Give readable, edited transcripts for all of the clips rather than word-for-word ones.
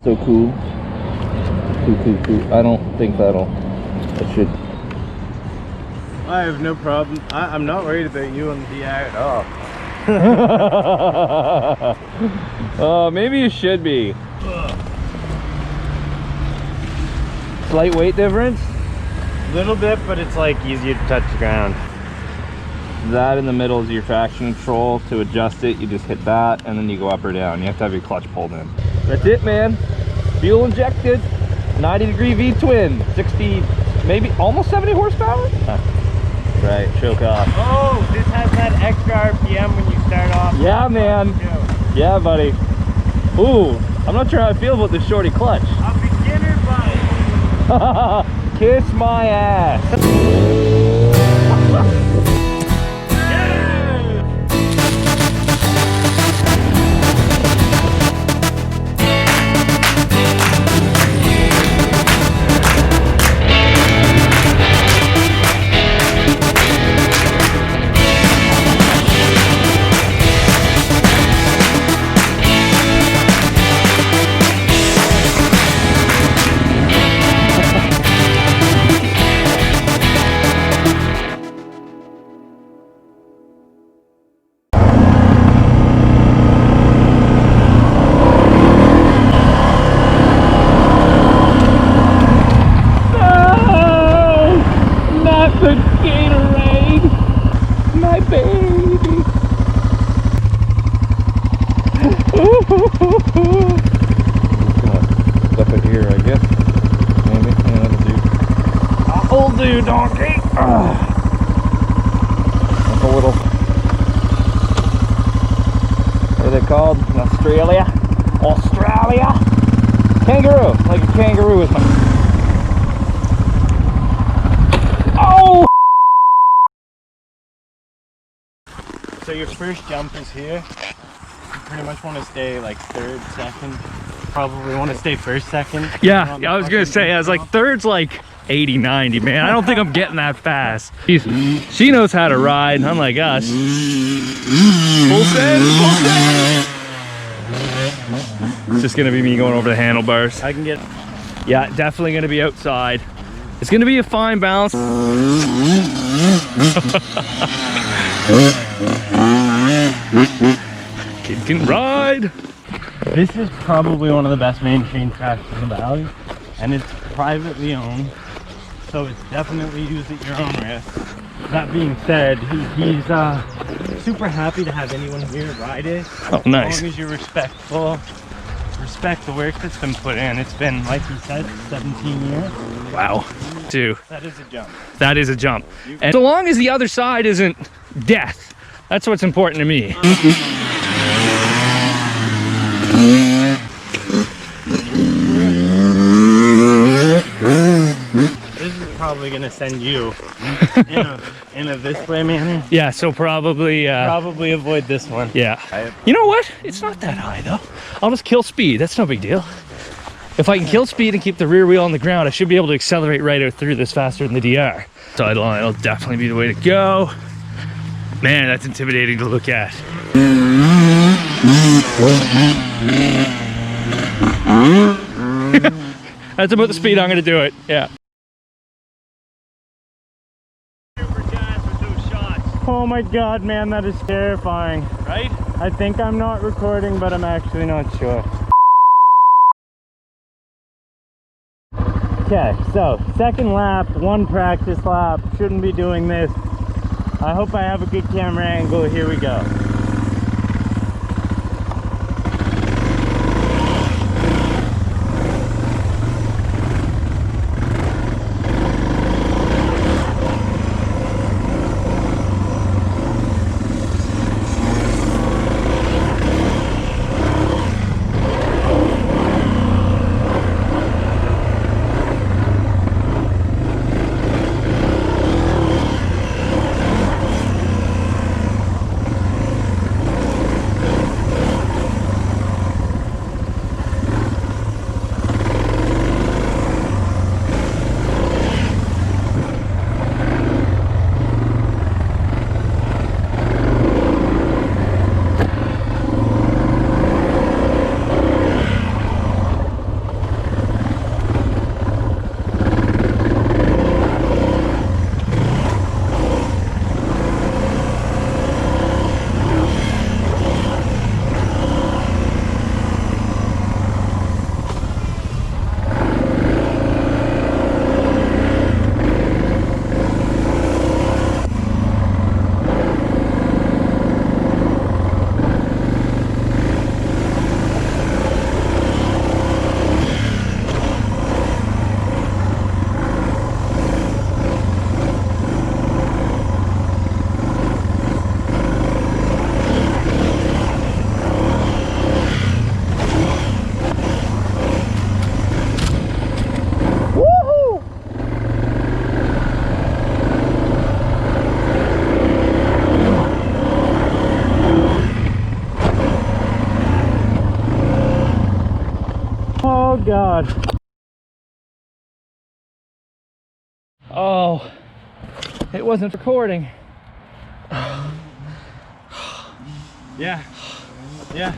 So cool. Cool. I don't think that should. I have no problem. I'm not worried about you on the DR at all. Maybe you should be. Slight weight difference? A little bit, but it's like easier to touch the ground. That in the middle is your traction control. To adjust it, you just hit that and then you go up or down. You have to have your clutch pulled in. That's it, man. Fuel injected, 90-degree V-twin, 60, maybe almost 70 horsepower? Right, choke off. Oh, this has that extra RPM when you start off. Yeah, man. Yeah, buddy. Ooh, I'm not sure how I feel about this shorty clutch. A beginner bike. Kiss my ass. The Gatorade, my baby. Stuff it here, I guess. Maybe. Yeah, that'll do. That'll do, donkey. That's a little. What are they called in Australia? Australia. Kangaroo, like a kangaroo with my. Oh! So your first jump is here. You pretty much want to stay like third, second. Probably want to stay first, second. Yeah, I was gonna say, I was like, third's like 80, 90, man. I don't think I'm getting that fast. She knows how to ride, unlike us. Full send. It's just gonna be me going over the handlebars. I can get. Yeah, definitely gonna be outside. It's gonna be a fine balance. Kid can ride. This is probably one of the best maintained tracks in the valley, and it's privately owned, so it's definitely used at your own risk. That being said, he's super happy to have anyone here ride it. Oh, nice. As long as you're respectful, respect the work that's been put in. It's been, like he said, 17 years. Wow. Too. That is a jump. That is a jump. And so long as the other side isn't death, that's what's important to me. This is probably gonna send you in a this way manner. Yeah, so probably avoid this one. Yeah. You know what? It's not that high though. I'll just kill speed. That's no big deal. If I can kill speed and keep the rear wheel on the ground, I should be able to accelerate right out through this faster than the DR. Sideline will definitely be the way to go. Man, that's intimidating to look at. That's about the speed I'm gonna do it, yeah. Oh my god, man, that is terrifying. Right? I think I'm not recording, but I'm actually not sure. Okay, so second lap, one practice lap. Shouldn't be doing this. I hope I have a good camera angle. Here we go. Oh God. Oh, it wasn't recording. Yeah. Yeah.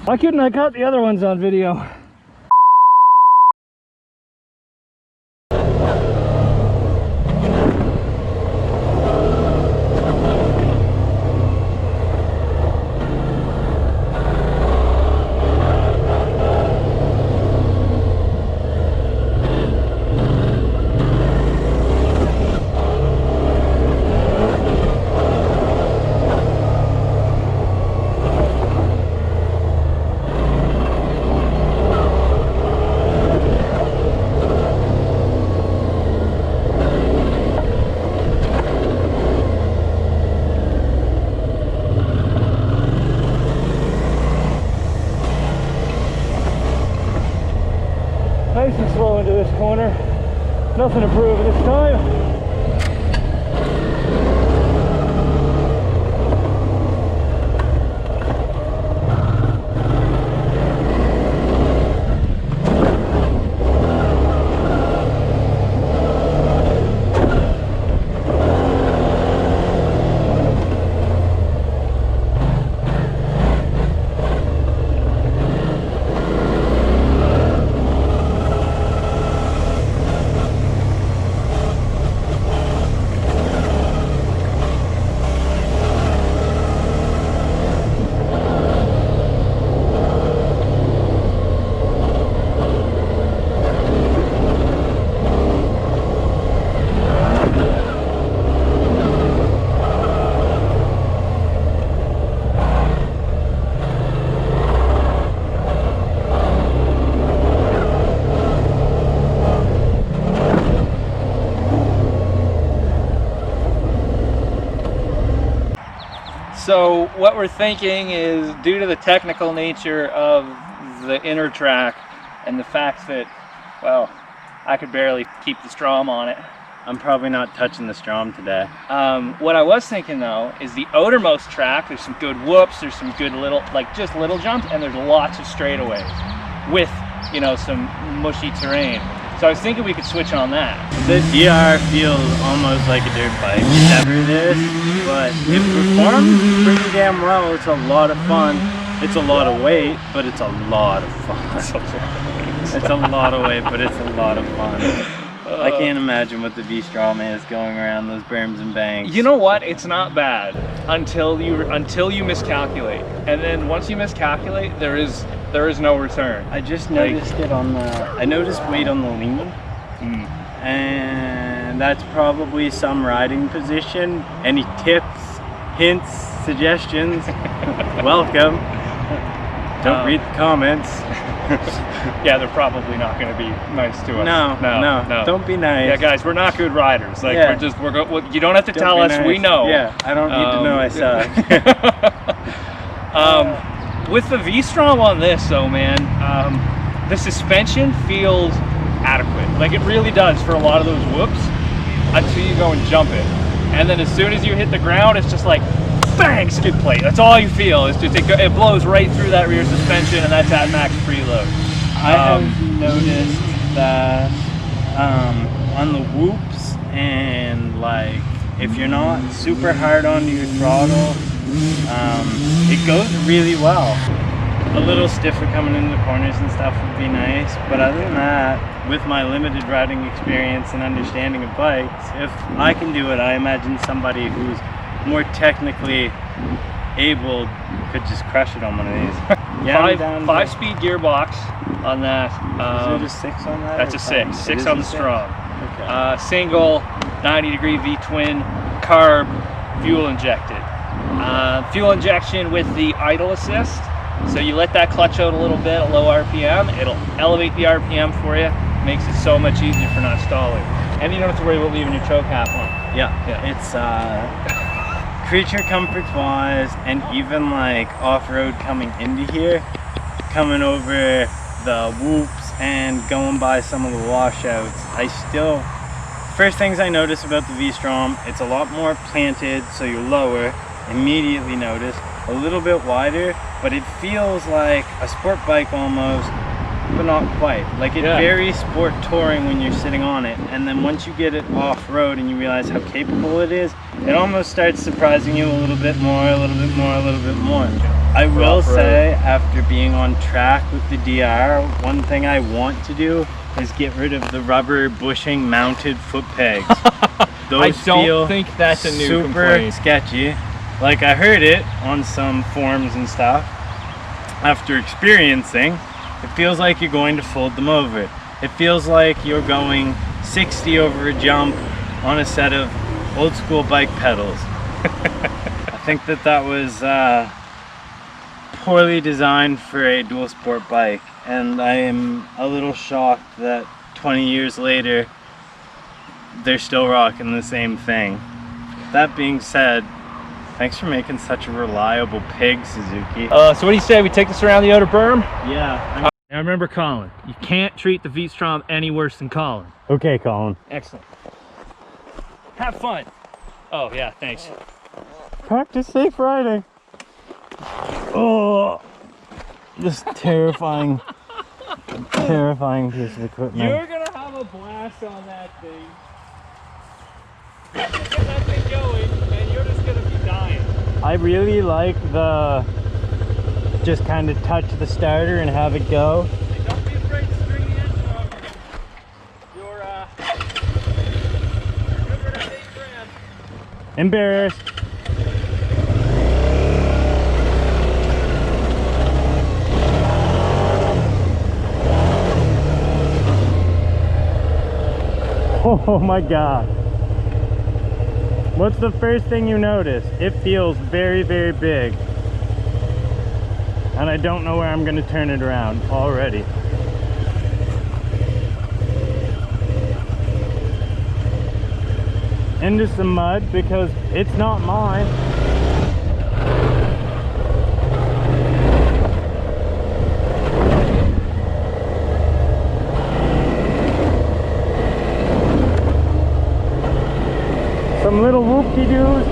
Why couldn't I cut the other ones on video? Nice and slow into this corner. Nothing to prove this time. So what we're thinking is, due to the technical nature of the inner track and the fact that, well, I could barely keep the Strom on it. I'm probably not touching the Strom today. What I was thinking though is the outermost track, there's some good whoops, there's some good little, like just little jumps, and there's lots of straightaways with, you know, some mushy terrain. So I was thinking we could switch on that. The DR feels almost like a dirt bike. It never is, but it performs pretty damn well. It's a lot of fun. It's a lot of weight, but it's a lot of fun. It's a lot of weight, but it's a lot of fun. I can't imagine what the V-Strom is going around those berms and banks. You know what? It's not bad until you miscalculate, and then once you miscalculate, there is no return. I just noticed it on the. I noticed weight on the lean, and that's probably some riding position. Any tips, hints, suggestions? Welcome. Don't read the comments. Yeah, they're probably not going to be nice to us. No. Don't be nice. Yeah, guys, we're not good riders. Like, yeah. You don't have to tell us. Nice. We know. Yeah, I don't need to know I suck. With the V-Strom on this, though, man, the suspension feels adequate. Like, it really does for a lot of those whoops until you go and jump it, and then as soon as you hit the ground, it's just like, bang, skid plate. That's all you feel. It's just it blows right through that rear suspension, and that's at max preload. I have noticed that on the whoops, and like if you're not super hard onto your throttle, it goes really well. A little stiffer coming into the corners and stuff would be nice, but other than that, with my limited riding experience and understanding of bikes, if I can do it, I imagine somebody who's more technically able could just crush it on one of these. Yeah, five-speed gearbox on that. Is it a 6 on that? That's a 6. 6 on the Strom. Okay. Single 90-degree V-twin, carb, fuel injected. Fuel injection with the idle assist. So you let that clutch out a little bit at low RPM, it'll elevate the RPM for you, makes it so much easier for not stalling. And you don't have to worry about leaving your choke half on. Yeah. It's creature comforts wise, and even like off-road coming into here, coming over the whoops and going by some of the washouts, first things I notice about the V-Strom, it's a lot more planted, so you're lower, immediately notice, a little bit wider, but it feels like a sport bike almost, but not quite. Like it's very sport touring when you're sitting on it, and then once you get it off-road and you realize how capable it is, it almost starts surprising you a little bit more, a little bit more, a little bit more. I will say, after being on track with the DR, one thing I want to do is get rid of the rubber bushing mounted foot pegs. Those I don't think that's a new super complaint. sketchy. Like I heard it on some forums and stuff. After experiencing, it feels like you're going to fold them over. It feels like you're going 60 over a jump on a set of old school bike pedals. I think that was poorly designed for a dual sport bike, and I am a little shocked that 20 years later they're still rocking the same thing. That being said, thanks for making such a reliable pig, Suzuki. So what do you say, we take this around the outer berm? Yeah. Now remember, Colin, you can't treat the V-Strom any worse than Colin. Okay, Colin. Excellent. Have fun. Oh yeah, thanks. Practice safe riding. Oh, this terrifying piece of equipment. You're gonna have a blast on that thing. You're gonna get that thing going, and you're just gonna be dying. I really like the just kind of touch the starter and have it go. Hey, don't be afraid to string the engine over. You're good for that 8 grand. Embarrassed. Oh my god. What's the first thing you notice? It feels very, very big. And I don't know where I'm going to turn it around already. Into some mud because it's not mine. Some little whoop-de-doos.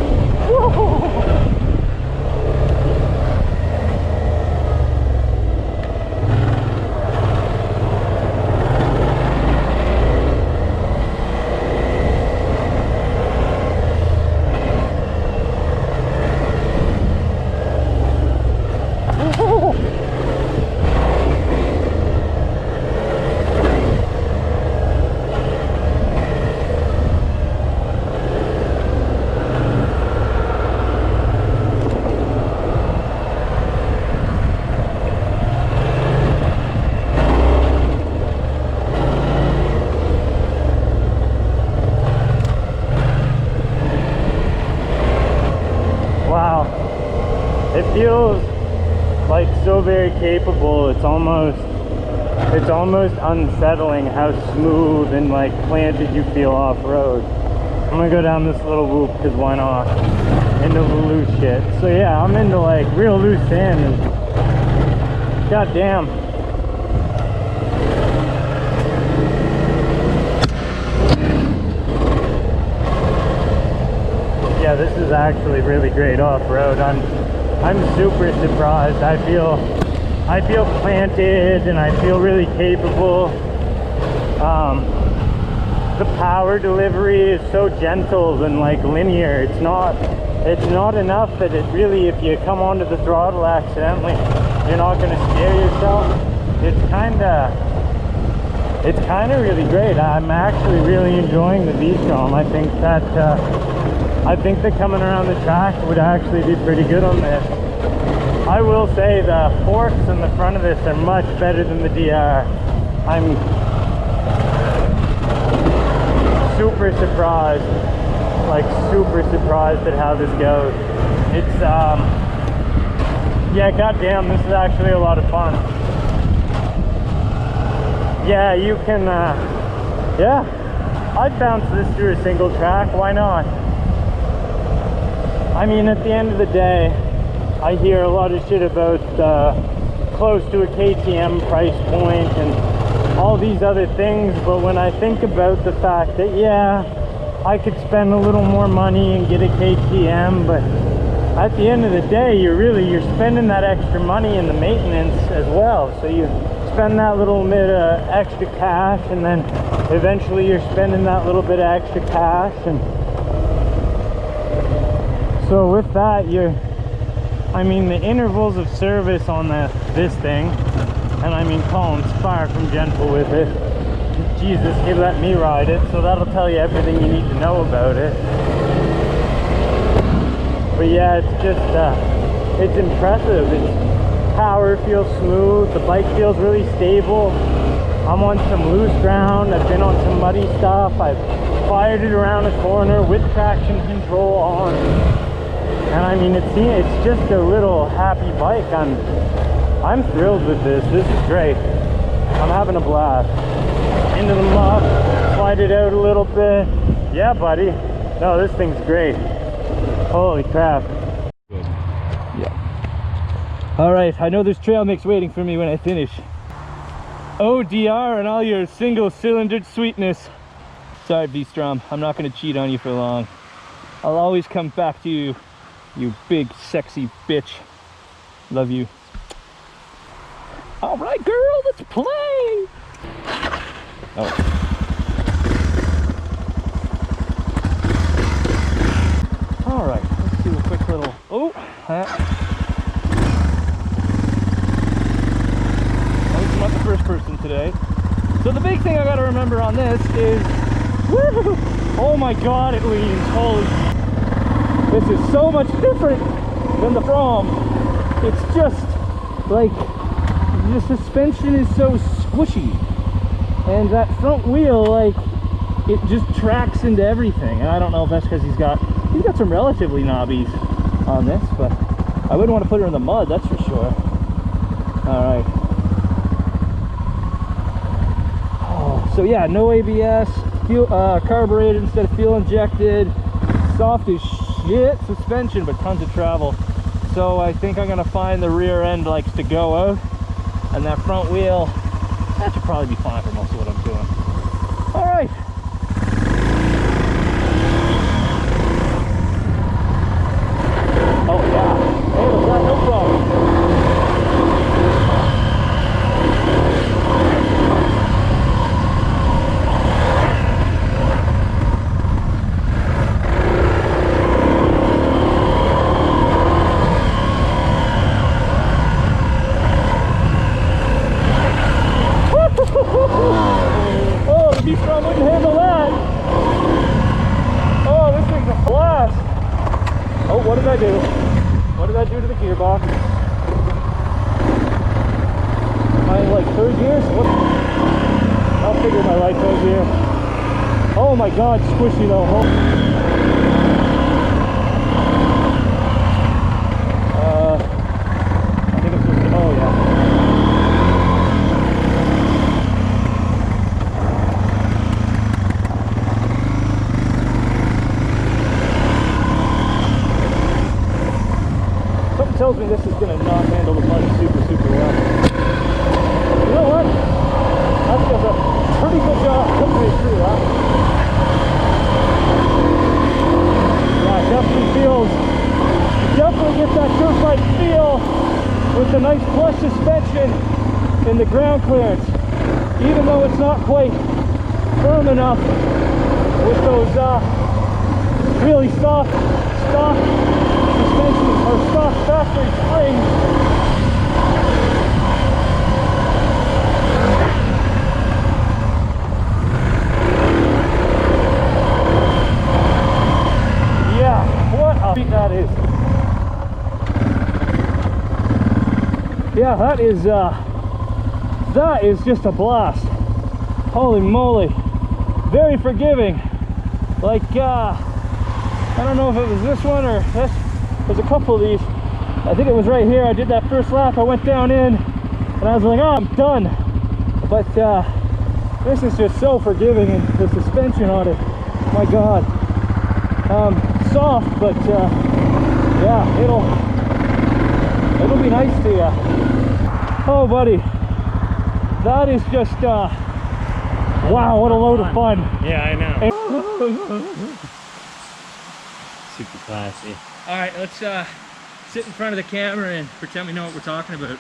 Wow, it feels like so very capable. It's almost unsettling how smooth and like planted you feel off-road. I'm gonna go down this little whoop because why not? Into the loose shit. So yeah, I'm into like real loose sand and goddamn. Yeah, this is actually really great off-road. I'm super surprised. I feel planted and I feel really capable. The power delivery is so gentle and like linear. It's not enough that it really, if you come onto the throttle accidentally, you're not going to scare yourself. It's kind of really great. I'm actually really enjoying the V-Strom. I think that coming around the track would actually be pretty good on this. I will say the forks in the front of this are much better than the DR. I'm super surprised, like super surprised at how this goes. Yeah, goddamn, this is actually a lot of fun. Yeah, you can, yeah, I'd bounce this through a single track, why not? I mean, at the end of the day, I hear a lot of shit about close to a KTM price point and all these other things, but when I think about the fact that, yeah, I could spend a little more money and get a KTM, but at the end of the day, you're spending that extra money in the maintenance as well. So you spend that little bit of extra cash, and then eventually you're spending that little bit of extra cash, and so with that, I mean, the intervals of service on this thing, and I mean, Colin's far from gentle with it. Jesus, he let me ride it, so that'll tell you everything you need to know about it. But yeah, it's just, it's impressive. Its power feels smooth, the bike feels really stable. I'm on some loose ground, I've been on some muddy stuff, I've fired it around a corner with traction control on. And I mean, it's just a little happy bike. I'm thrilled with this. This is great. I'm having a blast. Into the muck, slide it out a little bit. Yeah, buddy. No, this thing's great. Holy crap. Yeah. All right, I know there's trail mix waiting for me when I finish. ODR and all your single cylindered sweetness. Sorry, V-Strom, I'm not gonna cheat on you for long. I'll always come back to you, you big sexy bitch. Love you. All right, girl, let's play. Oh. All right, let's do a quick little, oh, that. I'm not the first person today. So the big thing I gotta remember on this is, woo, oh my God, it leans, holy. This is so much different than the From. It's just like, the suspension is so squishy. And that front wheel, like, it just tracks into everything. And I don't know if that's because he's got some relatively knobbies on this, but I wouldn't want to put her in the mud, that's for sure. All right. Oh, so yeah, no ABS, carbureted instead of fuel injected, soft as shit suspension, but tons of travel. So I think I'm gonna find the rear end likes to go out, and that front wheel, that should probably be fine for most of what I'm doing. All right. Oh yeah, handles that, no problem. Oh, the V-Strom wouldn't handle that. Oh, this thing's a blast. Oh, what did I do? What did I do to the gearbox? Am I in like third gear? What? I'll figure my lights out here. Oh my God, squishy though. I think it's just, oh yeah. Tells me this is going to not handle the mud super well. You know what? That does a pretty good job putting me through that. Yeah, it definitely gets that dirt bike feel with the nice plush suspension in the ground clearance, even though it's not quite firm enough with those really soft stock suspension or stock factory springs. Yeah, what a beat that is. Yeah, that is just a blast. Holy moly. Very forgiving. Like I don't know if it was this one or this. There's a couple of these I think it was right here. I did that first lap. I went down in and I was like, oh, I'm done. But this is just so forgiving, and the suspension on it, my God. Soft, but yeah, it'll be nice to you. Oh, buddy, that is just wow, what a load of fun. Yeah, I know. Super classy. All right, let's sit in front of the camera and pretend we know what we're talking about.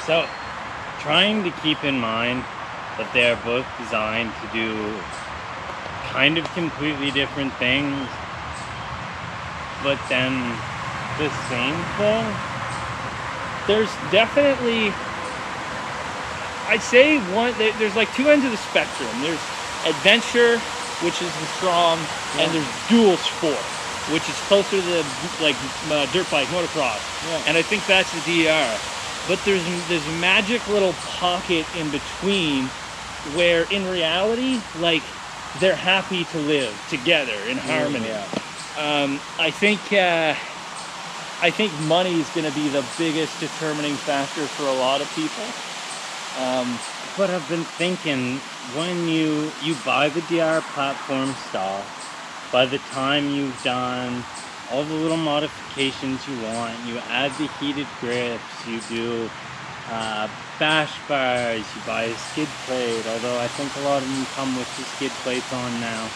So, trying to keep in mind that they're both designed to do kind of completely different things, but then the same thing. There's definitely, I'd say there's like two ends of the spectrum. There's adventure, which is the Strom, and there's dual sport, which is closer to the dirt bike, motocross. Yeah. And I think that's the DR. But there's this magic little pocket in between where in reality, like, they're happy to live together in harmony. Yeah. I think money is going to be the biggest determining factor for a lot of people. But I've been thinking, when you buy the DR platform stock, by the time you've done all the little modifications you want, you add the heated grips, you do bash bars, you buy a skid plate, although I think a lot of them come with the skid plates on now.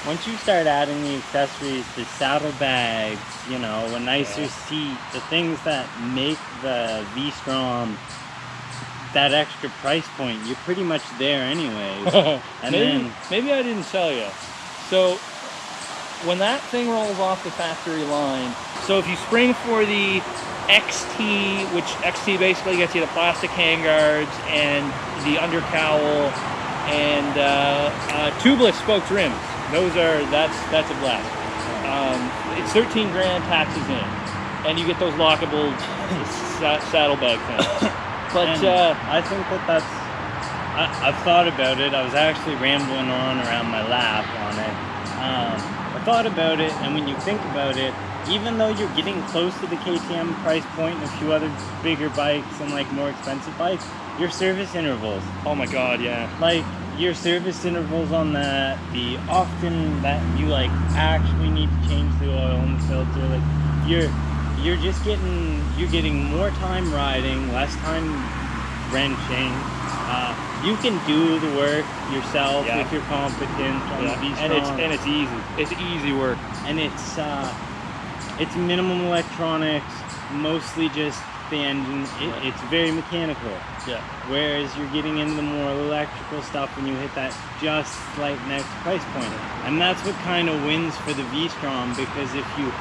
Once you start adding the accessories, the saddlebags, you know, a nicer seat, the things that make the V-Strom that extra price point, you're pretty much there anyways. And maybe I didn't tell you. So when that thing rolls off the factory line, so if you spring for the XT, which XT basically gets you the plastic handguards and the undercowl and tubeless spoked rims, that's a blast. It's 13 grand taxes in, and you get those lockable saddlebag things. But I think that's, I've thought about it. I was actually rambling on around my lap on it. I thought about it, and when you think about it, even though you're getting close to the KTM price point and a few other bigger bikes and like more expensive bikes, your service intervals. Oh my God, yeah. Like your service intervals on that, the often that you like actually need to change the oil and the filter, like you're just getting more time riding, less time wrenching. You can do the work yourself if you're competent on the V-Strom. And it's easy. It's easy work. And it's minimum electronics, mostly just the engine. It's very mechanical. Yeah. Whereas you're getting into the more electrical stuff when you hit that just slight next price point. And that's what kind of wins for the V-Strom, because if you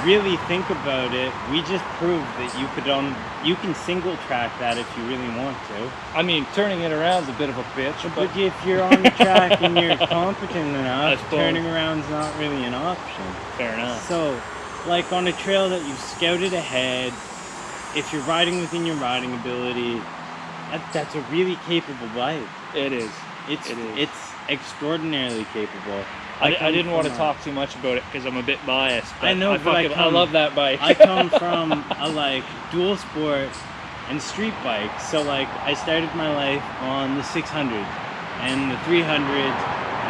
really think about it, we just proved that you can single track that if you really want to. I mean, turning it around is a bit of a bitch, but if you're on the track and you're competent enough, turning around's not really an option. Fair enough. So, like on a trail that you've scouted ahead, if you're riding within your riding ability, that's a really capable bike. It is. It's extraordinarily capable. I didn't want to talk too much about it because I'm a bit biased. But I know, I love that bike. I come from a dual sport and street bikes. So like I started my life on the 600s and the 300s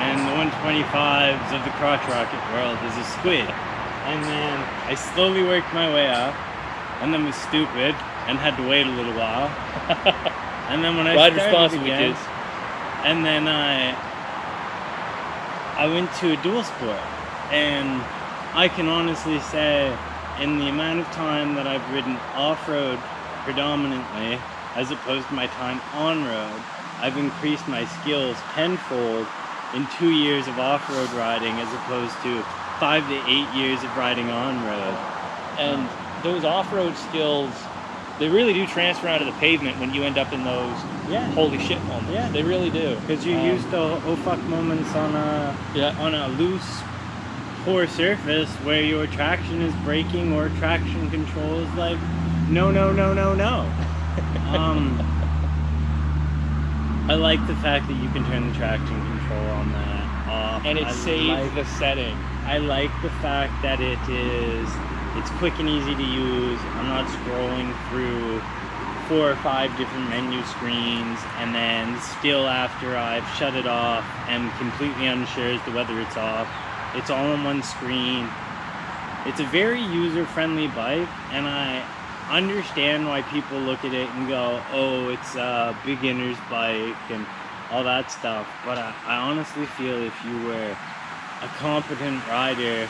and the 125s of the crotch rocket world as a squid. And then I slowly worked my way up, and then was stupid and had to wait a little while. And then when I started again, and then I went to a dual sport, and I can honestly say, in the amount of time that I've ridden off-road predominantly, as opposed to my time on-road, I've increased my skills tenfold in 2 years of off-road riding as opposed to 5 to 8 years of riding on-road. And those off-road skills, they really do transfer onto the pavement when you end up in those holy shit moments. Yeah. They really do. Because you're used to oh fuck moments on a loose, poor surface where your traction is braking or traction control is like, no. I like the fact that you can turn the traction control on that off. And it saves the setting. I like the fact that it's quick and easy to use. I'm not scrolling through 4 or 5 different menu screens, and then still after I've shut it off, I'm completely unsure as to whether it's off. It's all on one screen. It's a very user-friendly bike, and I understand why people look at it and go, oh, it's a beginner's bike and all that stuff. But I honestly feel if you were a competent rider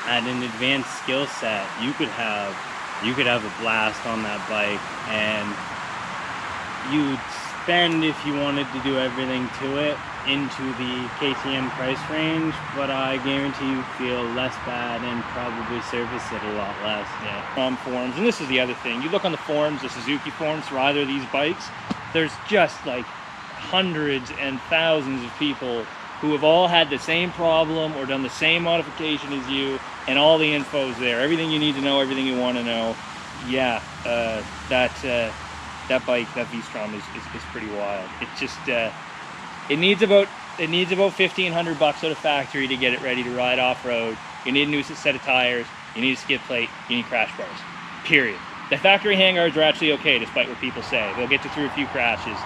at an advanced skill set, you could have a blast on that bike, and you'd spend, if you wanted to do everything to it, into the KTM price range, but I guarantee you'd feel less bad and probably service it a lot less. Yeah. Forums, and this is the other thing. You look on the forums, the Suzuki forums for either of these bikes, there's just like hundreds and thousands of people who have all had the same problem or done the same modification as you, and all the info's there. Everything you need to know, everything you want to know. Yeah, that bike, that V-Strom is pretty wild. It's just it needs about $1,500 out of factory to get it ready to ride off-road. You need a new set of tires, you need a skid plate, you need crash bars, period. The factory handguards are actually okay, despite what people say. They'll get you through a few crashes,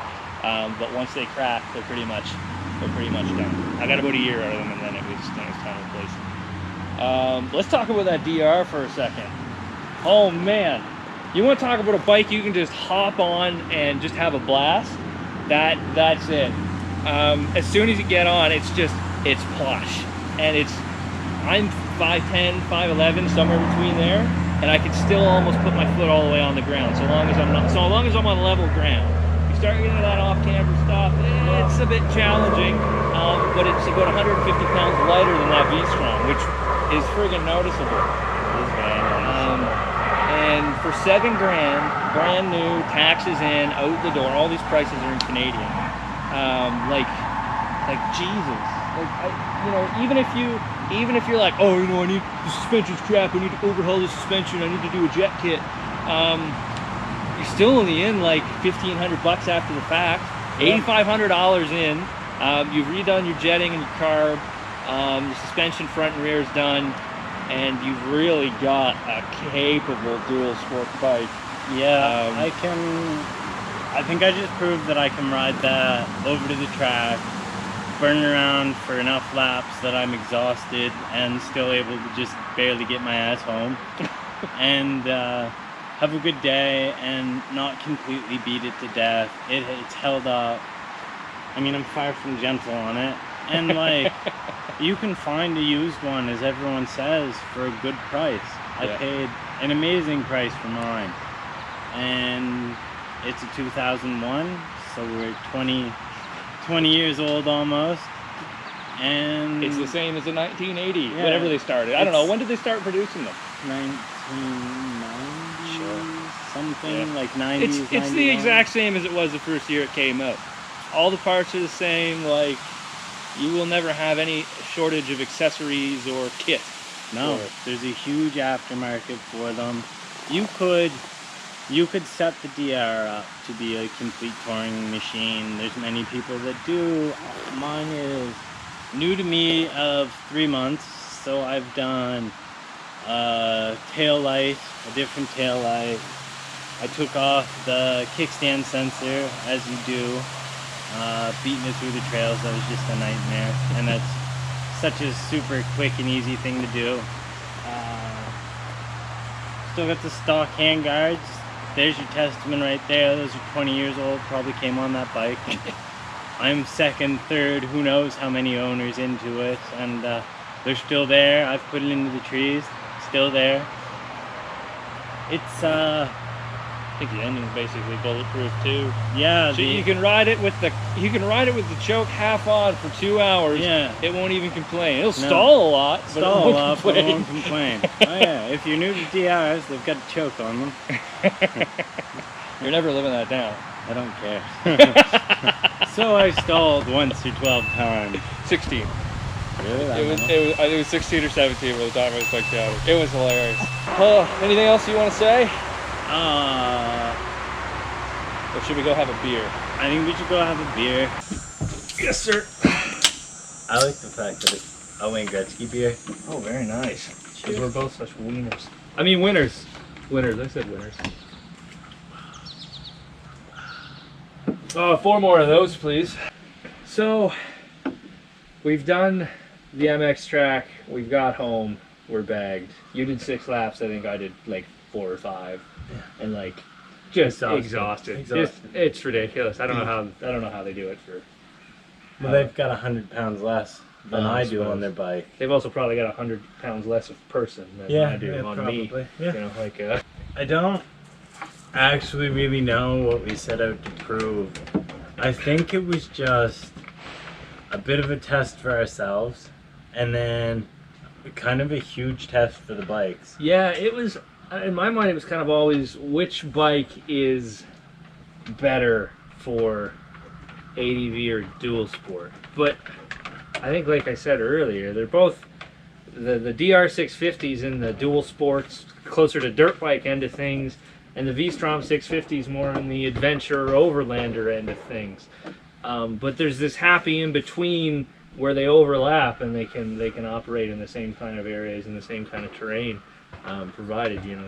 but once they crack, they're pretty much done. I got about a year out of them, and then it was time to replace them. Let's talk about that DR for a second. Oh man, you want to talk about a bike you can just hop on and just have a blast? That's it. As soon as you get on, it's plush, and I'm 5'10", 5'11", somewhere between there, and I can still almost put my foot all the way on the ground, so long as I'm on level ground. You start getting into that off-camber stuff, it's a bit challenging, but it's about 150 pounds lighter than that V-Strom, which is friggin' noticeable. And for $7 grand, brand new, taxes in, out the door, all these prices are in Canadian. Like Jesus, even if you're like, oh, I need the suspension's crap, I need to overhaul the suspension, I need to do a jet kit, you're still only in like $1,500 after the fact, $8,500 in. You've redone your jetting and your carb, your suspension front and rear is done, and you've really got a capable dual sport bike. Yeah, I think I just proved that I can ride that over to the track, burn around for enough laps that I'm exhausted and still able to just barely get my ass home and have a good day and not completely beat it to death. It's held up. I mean, I'm far from gentle on it, and like you can find a used one, as everyone says, for a good price. I paid an amazing price for mine, and it's a 2001, so we're 20 years old almost, and it's the same as a 1980, whenever they started. I don't know, when did they start producing them? 1990, something like 90s. It's the exact same as it was the first year it came out. All the parts are the same. Like, you will never have any shortage of accessories or kit. No, there's a huge aftermarket for them. You could set the DR up to be a complete touring machine. There's many people that do. Mine is new to me of 3 months, so I've done tail light, a different tail light. I took off the kickstand sensor, as you do. Beating it through the trails, that was just a nightmare, and that's such a super quick and easy thing to do. Still got the stock handguards. There's your testament right there. Those are 20 years old, probably came on that bike. I'm second, third, who knows how many owners into it, and they're still there. I've put it into the trees, still there. It's I think the engine's basically bulletproof too. Yeah, so you can ride it with the choke half on for 2 hours. Yeah, it won't even complain. It'll stall a lot, but it won't complain. Oh yeah, if you're new to DRs, they've got a choke on them. You're never living that down. I don't care. So I stalled once or 12 times. 16. Really? It was 16 or 17 by the time I was like out. It was hilarious. Anything else you want to say? Or should we go have a beer? I think we should go have a beer. Yes, sir. I like the fact that it's a Wayne Gretzky beer. Oh, very nice. Because Cheers. we're both such wieners. I mean winners. Winners, I said winners. Oh, 4 more of those, please. So, we've done the MX track, we've got home, we're bagged. You did 6 laps, I think I did like 4 or 5. Yeah. And like, just exhausted. It's ridiculous. I don't know how they do it for. Well, they've got 100 pounds less than I do on their bike. They've also probably got 100 pounds less of person than I do on probably. me. Yeah. You know, like I don't actually really know what we set out to prove. I think it was just a bit of a test for ourselves, and then kind of a huge test for the bikes. Yeah, it was, in my mind, it was kind of always which bike is better for ADV or dual sport. But I think, like I said earlier, they're both, the DR650s in the dual sports, closer to dirt bike end of things, and the V-Strom 650 is more on the adventure or overlander end of things. But there's this happy in between where they overlap and they can operate in the same kind of areas and the same kind of terrain, provided you know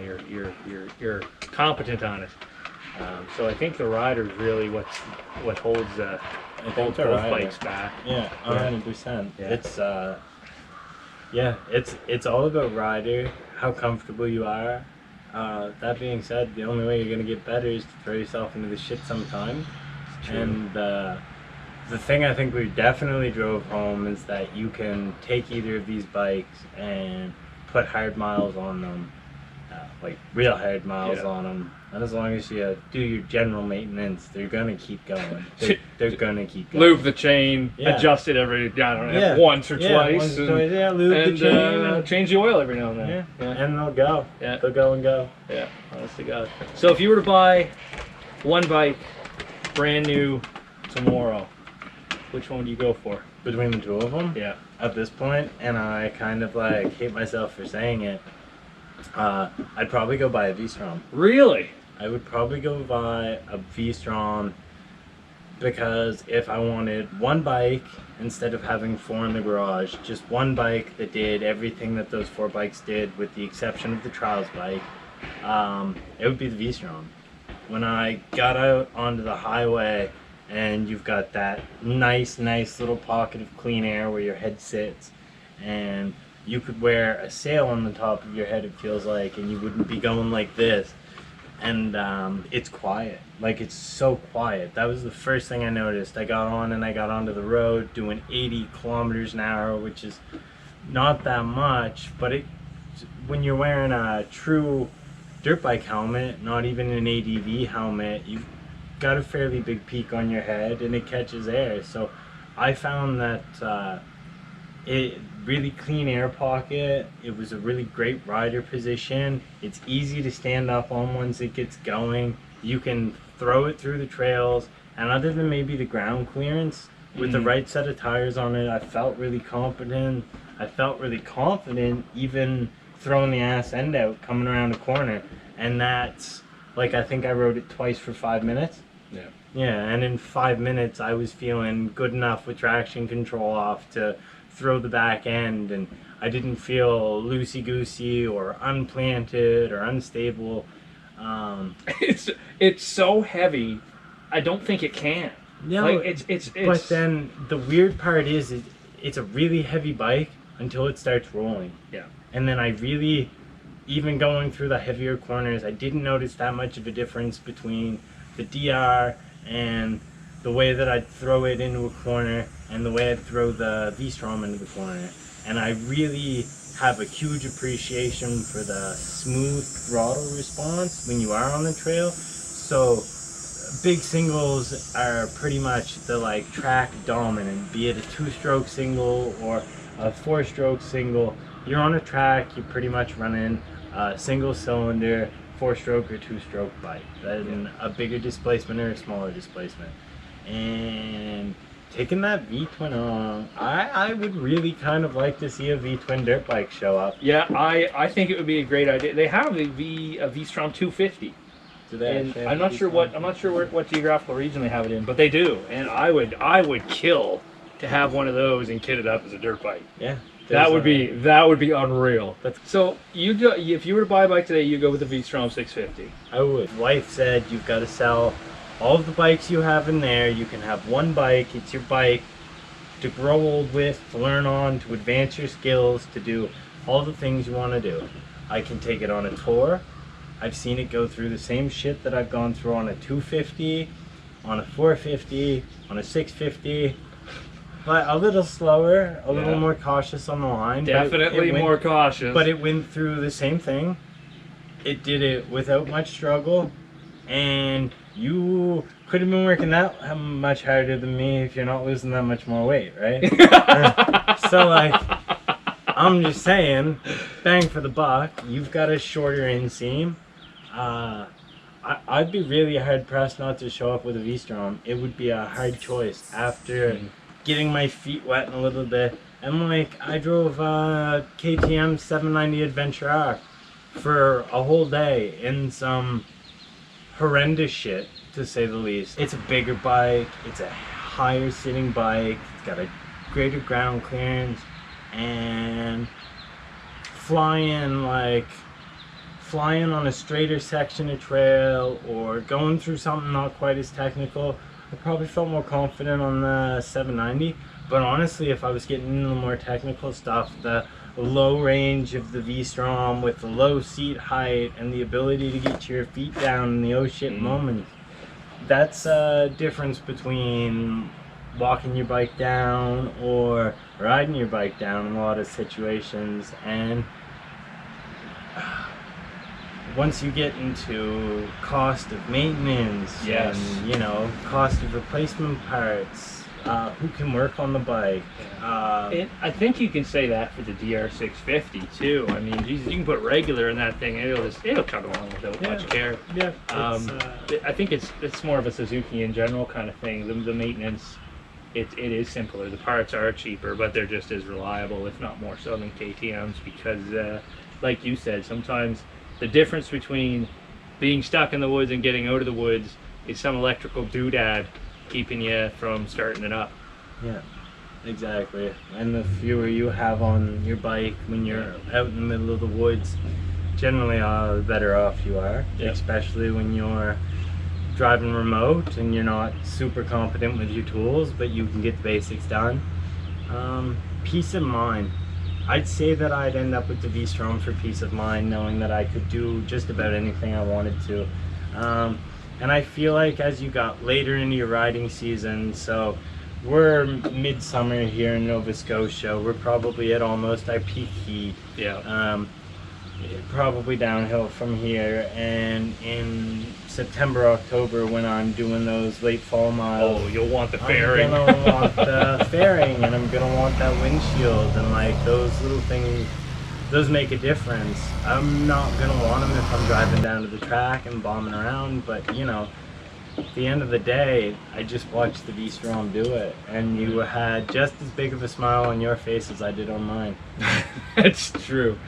you're competent on it. So I think the rider is really what holds both bikes back. Yeah, 100%. Yeah. It's all about rider, how comfortable you are. That being said, the only way you're gonna get better is to throw yourself into the shit sometime. And the thing I think we definitely drove home is that you can take either of these bikes and put hard miles on them, like real hard miles on them. And as long as you do your general maintenance, they're gonna keep going. They're gonna keep going. Lube the chain, adjust it every once or twice, lube the chain, change the oil every now and then. And they'll go. Yeah, they'll go and go. Yeah, honest to God. So if you were to buy one bike, brand new, tomorrow, which one would you go for? Between the two of them? Yeah. At this point, and I kind of like hate myself for saying it, I'd probably go buy a V-Strom. Really? I would probably go buy a V-Strom because if I wanted one bike instead of having 4 in the garage, just one bike that did everything that those 4 bikes did with the exception of the trials bike, it would be the V-Strom. When I got out onto the highway and you've got that nice little pocket of clean air where your head sits, and you could wear a sail on the top of your head, it feels like, and you wouldn't be going like this. And it's quiet. Like, it's so quiet. That was the first thing I noticed. I got on and I got onto the road doing 80 kilometers an hour, which is not that much, but when you're wearing a true dirt bike helmet, not even an ADV helmet, you've got a fairly big peak on your head and it catches air. So I found that it really clean air pocket. It was a really great rider position. It's easy to stand up on once it gets going. You can throw it through the trails, and other than maybe the ground clearance, with the right set of tires on it, I felt really competent. I felt really confident even throwing the ass end out coming around a corner. And that's like, I think I rode it twice for 5 minutes. Yeah, and in 5 minutes I was feeling good enough with traction control off to throw the back end, and I didn't feel loosey-goosey or unplanted or unstable. It's so heavy, I don't think it can. No, like, it's but then the weird part is it's a really heavy bike until it starts rolling. Yeah. And then I really, even going through the heavier corners, I didn't notice that much of a difference between the DR and the way that I'd throw it into a corner and the way I'd throw the V-Strom into the corner. And I really have a huge appreciation for the smooth throttle response when you are on the trail. So big singles are pretty much the like track dominant, be it a 2-stroke single or a 4-stroke single. You're on a track, you're pretty much running a single cylinder, 4-stroke or 2-stroke bike. That is a bigger displacement or a smaller displacement. And taking that V-twin on, I would really kind of like to see a V-twin dirt bike show up. Yeah, I think it would be a great idea. They have a V-Strom 250. Do they? And I'm not sure what geographical region they have it in, but they do. And I would kill to have one of those and kit it up as a dirt bike. Yeah. That would be unreal. So if you were to buy a bike today, you go with the V-Strom 650. I would. Wife said you've got to sell all of the bikes you have in there. You can have one bike. It's your bike to grow old with, to learn on, to advance your skills, to do all the things you want to do. I can take it on a tour. I've seen it go through the same shit that I've gone through on a 250, on a 450, on a 650. But a little slower, a little more cautious on the line. Definitely more cautious. But it went through the same thing. It did it without much struggle. And you could have been working that much harder than me if you're not losing that much more weight, right? So, like, I'm just saying, bang for the buck. You've got a shorter inseam. I'd be really hard pressed not to show up with a V-Strom. It would be a hard choice after getting my feet wet in a little bit. And like, I drove a KTM 790 Adventure R for a whole day in some horrendous shit, to say the least. It's a bigger bike, it's a higher sitting bike, it's got a greater ground clearance, and flying on a straighter section of trail or going through something not quite as technical, I probably felt more confident on the 790. But honestly, if I was getting into the more technical stuff, the low range of the V-Strom with the low seat height and the ability to get your feet down in the oh shit moment, that's a difference between walking your bike down or riding your bike down in a lot of situations. And once you get into cost of maintenance, yes, and you know, cost of replacement parts, who can work on the bike, I think you can say that for the DR650 too. I mean, Jesus, you can put regular in that thing, and it'll chug along without much care. Yeah, I think it's more of a Suzuki in general kind of thing. The maintenance, it is simpler. The parts are cheaper, but they're just as reliable, if not more so, than KTM's, because, like you said, sometimes the difference between being stuck in the woods and getting out of the woods is some electrical doodad keeping you from starting it up. Yeah, exactly. And the fewer you have on your bike when you're out in the middle of the woods, generally the better off you are. Yep. Especially when you're driving remote and you're not super competent with your tools, but you can get the basics done. Peace of mind. I'd say that I'd end up with the V-Strom for peace of mind, knowing that I could do just about anything I wanted to. And I feel like as you got later into your riding season, so we're midsummer here in Nova Scotia, we're probably at almost our peak heat. Yeah. Probably downhill from here, and in September, October, when I'm doing those late fall miles, oh, you'll want the fairing. I'm gonna want the fairing, and I'm gonna want that windshield, and like those little things, those make a difference. I'm not gonna want them if I'm driving down to the track and bombing around, but you know, at the end of the day, I just watched the V-Strom do it, and you had just as big of a smile on your face as I did on mine. That's true.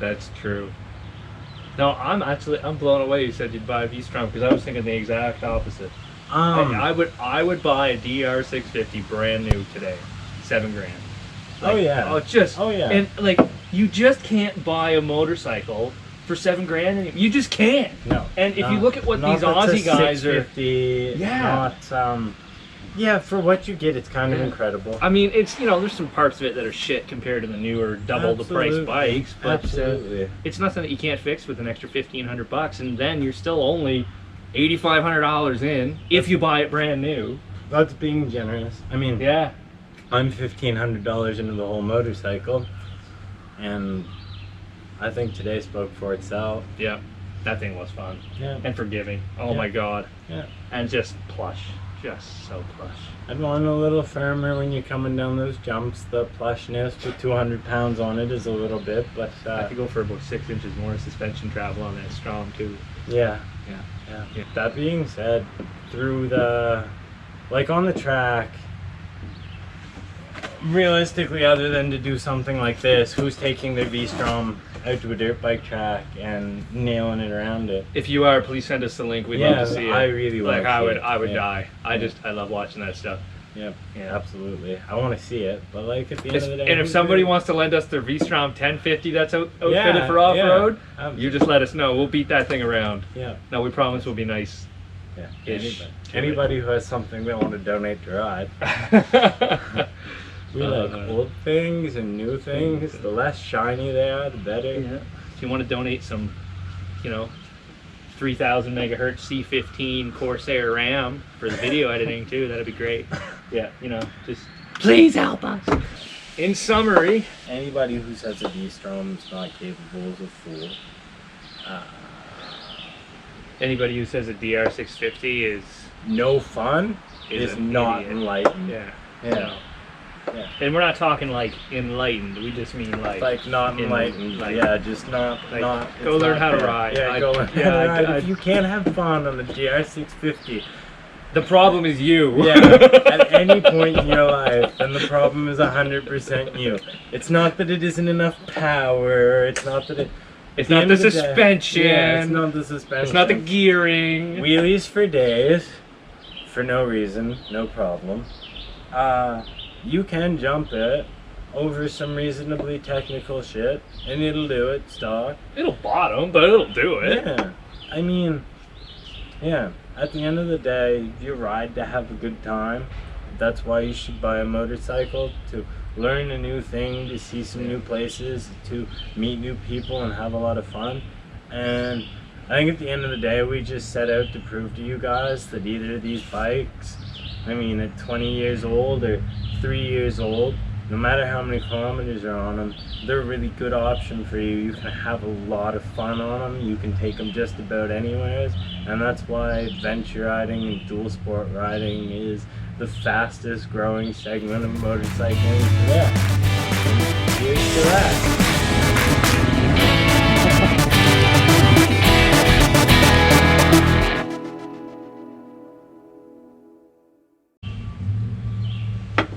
That's true. No, I'm blown away. You said you'd buy a V-Strom, because I was thinking the exact opposite. I would buy a DR650 brand new today, $7 grand. Like, oh yeah. Oh yeah. And like, you just can't buy a motorcycle for $7 grand anymore. You just can't. No. And if you look at what these Aussie guys are, yeah, for what you get, it's kind of incredible. I mean, it's, you know, there's some parts of it that are shit compared to the newer double the price bikes, but it's nothing that you can't fix with an extra $1,500, and then you're still only $8,500 in if you buy it brand new. That's being generous. I mean, yeah, I'm $1,500 into the whole motorcycle, and I think today spoke for itself. Yeah, that thing was fun. Yeah. And forgiving. Oh my god. Yeah. And just plush. Just so plush. I'd want a little firmer when you're coming down those jumps. The plushness with 200 pounds on it is a little bit, but I could go for about 6 inches more suspension travel on that Strom too. Yeah. That being said, through the, like on the track, realistically, other than to do something like this, who's taking their V-Strom out to a dirt bike track and nailing it around it? If you are, please send us the link. We'd love to see it. I really like. I would die. I love watching that stuff. Yeah, Yeah. absolutely. I want to see it, but like at the end of the day, And if somebody wants to lend us their V-Strom 1050 that's outfitted for off-road, you just let us know. We'll beat that thing around. Yeah. No, we promise we'll be nice. Yeah. Ish. Anybody who has something they want to donate to ride. We like old things and new things. The less shiny they are, the better. Yeah. If you want to donate some, 3000 megahertz C15 Corsair RAM for the video editing too, that'd be great. Yeah, just please help us. In summary, Anybody who says a V-Strom is not capable is a fool. anybody who says a DR650 is No fun is an not idiot. enlightened. Yeah. Yeah. Yeah. And we're not talking like enlightened. We just mean Like not enlightened. Yeah, just not. Go it's learn not how to fair. ride. Yeah, go learn how to ride. If you can't have fun on the DR650, the problem is you. yeah, at any point in your life, then the problem is 100% you. It's not that it isn't enough power. It's not that it. It's not the suspension. Yeah, it's not the suspension. It's not the gearing. Wheelies for days, for no reason, no problem. You can jump it over some reasonably technical shit, and it'll do it stock. It'll bottom, but it'll do it. Yeah, I mean, yeah. At the end of the day, you ride to have a good time. That's why you should buy a motorcycle, to learn a new thing, to see some new places, to meet new people and have a lot of fun. And I think at the end of the day, we just set out to prove to you guys that either of these bikes, I mean, at 20 years old or 3 years old, no matter how many kilometers are on them, they're a really good option for you. You can have a lot of fun on them. You can take them just about anywhere. And that's why adventure riding and dual sport riding is the fastest growing segment of motorcycling today. And here's to that.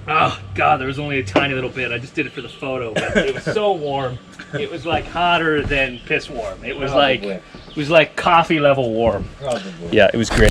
Oh God, there was only a tiny little bit. I just did it for the photo, but it was so warm. It was like hotter than piss warm. It was Probably. like coffee level warm. Probably. Yeah, it was great.